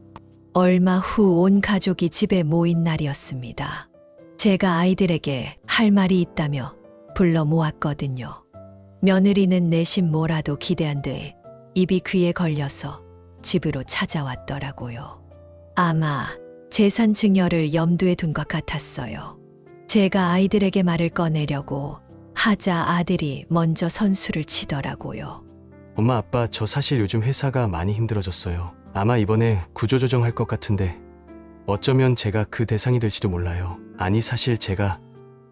얼마 후 온 가족이 집에 모인 날이었습니다. 제가 아이들에게 할 말이 있다며 불러 모았거든요. 며느리는 내심 뭐라도 기대한 듯 입이 귀에 걸려서 집으로 찾아왔더라고요. 아마 재산 증여를 염두에 둔 것 같았어요. 제가 아이들에게 말을 꺼내려고 하자 아들이 먼저 선수를 치더라고요. 엄마, 아빠, 저 사실 요즘 회사가 많이 힘들어졌어요. 아마 이번에 구조조정할 것 같은데 어쩌면 제가 그 대상이 될지도 몰라요. 아니, 사실 제가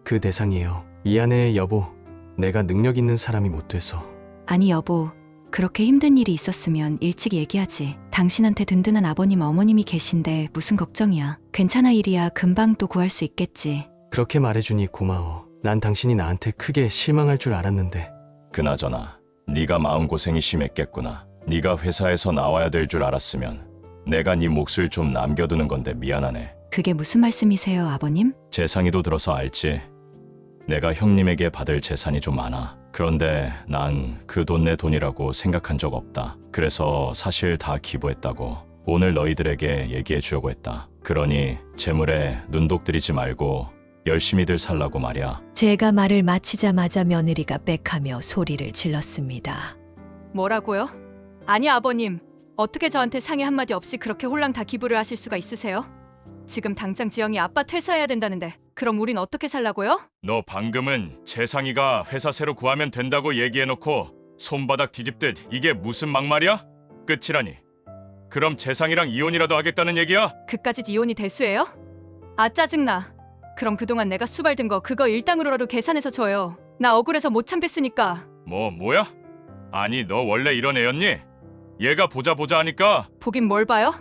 그 대상이에요. 미안해, 여보. 내가 능력 있는 사람이 못 돼서. 아니 여보, 그렇게 힘든 일이 있었으면 일찍 얘기하지. 당신한테 든든한 아버님 어머님이 계신데 무슨 걱정이야. 괜찮아, 일이야. 금방 또 구할 수 있겠지. 그렇게 말해주니 고마워. 난 당신이 나한테 크게 실망할 줄 알았는데. 그나저나 네가 마음고생이 심했겠구나. 네가 회사에서 나와야 될 줄 알았으면 내가 네 몫을 좀 남겨두는 건데 미안하네. 그게 무슨 말씀이세요, 아버님? 재상이도 들어서 알지? 내가 형님에게 받을 재산이 좀 많아. 그런데 난 그 돈 내 돈이라고 생각한 적 없다. 그래서 사실 다 기부했다고 오늘 너희들에게 얘기해 주려고 했다. 그러니 재물에 눈독 들이지 말고 열심히들 살라고 말이야. 제가 말을 마치자마자 며느리가 빽하며 소리를 질렀습니다. 뭐라고요? 아니 아버님, 어떻게 저한테 상의 한마디 없이 그렇게 홀랑 다 기부를 하실 수가 있으세요? 지금 당장 지영이 아빠 퇴사해야 된다는데 그럼 우린 어떻게 살라고요? 너 방금은 재상이가 회사 새로 구하면 된다고 얘기해놓고 손바닥 뒤집듯 이게 무슨 막말이야? 끝이라니. 그럼 재상이랑 이혼이라도 하겠다는 얘기야? 그까짓 이혼이 대수예요? 아 짜증나. 그럼 그동안 내가 수발든 거 그거 일당으로라도 계산해서 줘요. 나 억울해서 못 참겠으니까. 뭐야? 아니 너 원래 이런 애였니? 얘가 보자 하니까. 보긴 뭘 봐요?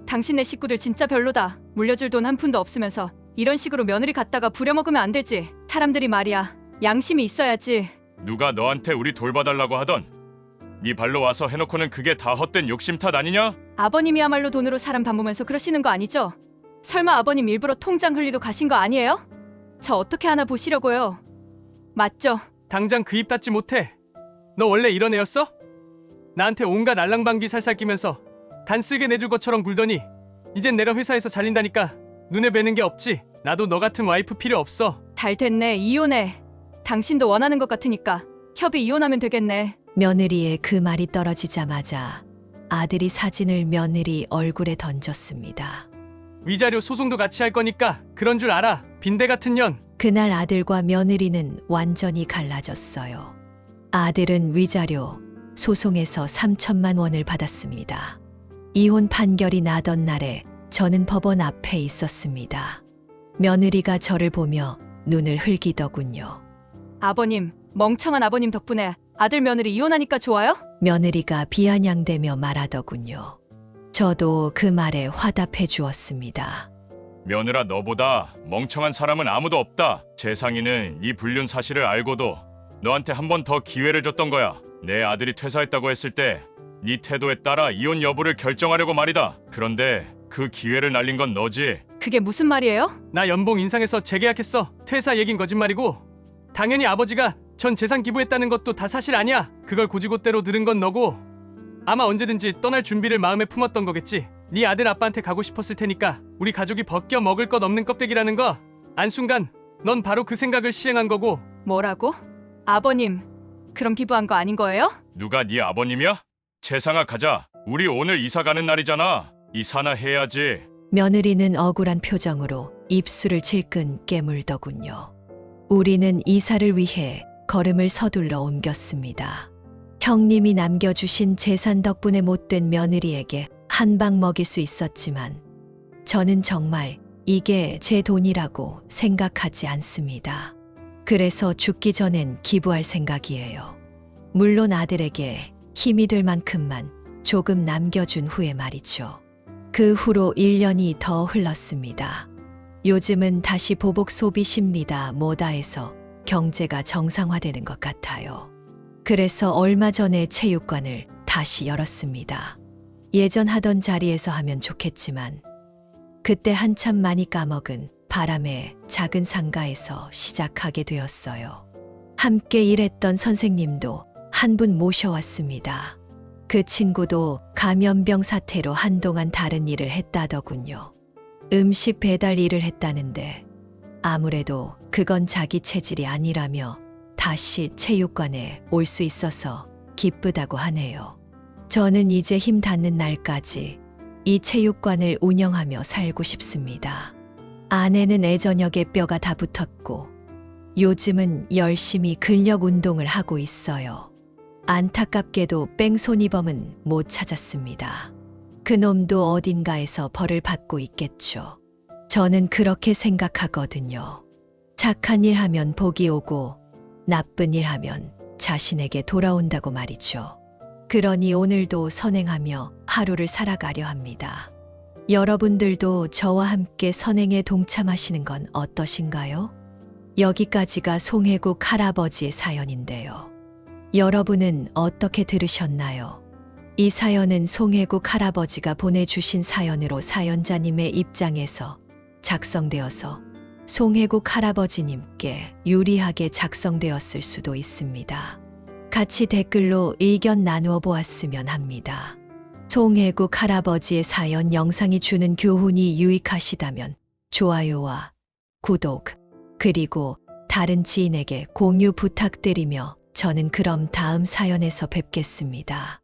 당신네 식구들 진짜 별로다. 물려줄 돈 한 푼도 없으면서 이런 식으로 며느리 갖다가 부려먹으면 안 되지. 사람들이 말이야, 양심이 있어야지. 누가 너한테 우리 돌봐달라고 하던 네 발로 와서 해놓고는 그게 다 헛된 욕심 탓 아니냐? 아버님이야말로 돈으로 사람 봐보면서 그러시는 거 아니죠? 설마 아버님 일부러 통장 흘리러 가신 거 아니에요? 저 어떻게 하나 보시려고요. 맞죠? 당장 그 입 닫지 못해. 너 원래 이런 애였어? 나한테 온갖 알랑방귀 살살 끼면서 단 쓸게 내줄 것처럼 굴더니 이젠 내가 회사에서 잘린다니까 눈에 뵈는 게 없지. 나도 너 같은 와이프 필요 없어. 잘 됐네, 이혼해. 당신도 원하는 것 같으니까 협의 이혼하면 되겠네. 며느리의 그 말이 떨어지자마자 아들이 사진을 며느리 얼굴에 던졌습니다. 위자료 소송도 같이 할 거니까 그런 줄 알아. 빈대 같은 년. 그날 아들과 며느리는 완전히 갈라졌어요. 아들은 위자료 소송에서 3천만 원을 받았습니다. 이혼 판결이 나던 날에 저는 법원 앞에 있었습니다. 며느리가 저를 보며 눈을 흘기더군요. 아버님, 멍청한 아버님 덕분에 아들 며느리 이혼하니까 좋아요? 며느리가 비아냥대며 말하더군요. 저도 그 말에 화답해 주었습니다. 며느라, 너보다 멍청한 사람은 아무도 없다. 재상이는 이 불륜 사실을 알고도 너한테 한 번 더 기회를 줬던 거야. 내 아들이 퇴사했다고 했을 때 네 태도에 따라 이혼 여부를 결정하려고 말이다. 그런데 그 기회를 날린 건 너지. 그게 무슨 말이에요? 나 연봉 인상해서 재계약했어. 퇴사 얘긴 거짓말이고 당연히 아버지가 전 재산 기부했다는 것도 다 사실 아니야. 그걸 고지고대로 들은 건 너고 아마 언제든지 떠날 준비를 마음에 품었던 거겠지. 네 아들 아빠한테 가고 싶었을 테니까 우리 가족이 벗겨 먹을 것 없는 껍데기라는 거 안순간 넌 바로 그 생각을 시행한 거고. 뭐라고? 아버님, 그럼 기부한 거 아닌 거예요? 누가 네 아버님이야? 재상아, 가자. 우리 오늘 이사 가는 날이잖아. 이사나 해야지. 며느리는 억울한 표정으로 입술을 질끈 깨물더군요. 우리는 이사를 위해 걸음을 서둘러 옮겼습니다. 형님이 남겨주신 재산 덕분에 못된 며느리에게 한 방 먹일 수 있었지만 저는 정말 이게 제 돈이라고 생각하지 않습니다. 그래서 죽기 전엔 기부할 생각이에요. 물론 아들에게 힘이 될 만큼만 조금 남겨준 후에 말이죠. 그 후로 1년이 더 흘렀습니다. 요즘은 다시 보복 소비 심리다 뭐다 해서 경제가 정상화되는 것 같아요. 그래서 얼마 전에 체육관을 다시 열었습니다. 예전 하던 자리에서 하면 좋겠지만 그때 한참 많이 까먹은 바람의 작은 상가에서 시작하게 되었어요. 함께 일했던 선생님도 한 분 모셔왔습니다. 그 친구도 감염병 사태로 한동안 다른 일을 했다더군요. 음식 배달 일을 했다는데 아무래도 그건 자기 체질이 아니라며 다시 체육관에 올 수 있어서 기쁘다고 하네요. 저는 이제 힘 닿는 날까지 이 체육관을 운영하며 살고 싶습니다. 아내는 애저녁에 뼈가 다 붙었고 요즘은 열심히 근력 운동을 하고 있어요. 안타깝게도 뺑소니범은 못 찾았습니다. 그놈도 어딘가에서 벌을 받고 있겠죠. 저는 그렇게 생각하거든요. 착한 일 하면 복이 오고 나쁜 일 하면 자신에게 돌아온다고 말이죠. 그러니 오늘도 선행하며 하루를 살아가려 합니다. 여러분들도 저와 함께 선행에 동참하시는 건 어떠신가요? 여기까지가 송혜국 할아버지의 사연인데요. 여러분은 어떻게 들으셨나요? 이 사연은 송혜국 할아버지가 보내주신 사연으로 사연자님의 입장에서 작성되어서 송혜국 할아버지님께 유리하게 작성되었을 수도 있습니다. 같이 댓글로 의견 나누어 보았으면 합니다. 송혜국 할아버지의 사연 영상이 주는 교훈이 유익하시다면 좋아요와 구독, 그리고 다른 지인에게 공유 부탁드리며 저는 그럼 다음 사연에서 뵙겠습니다.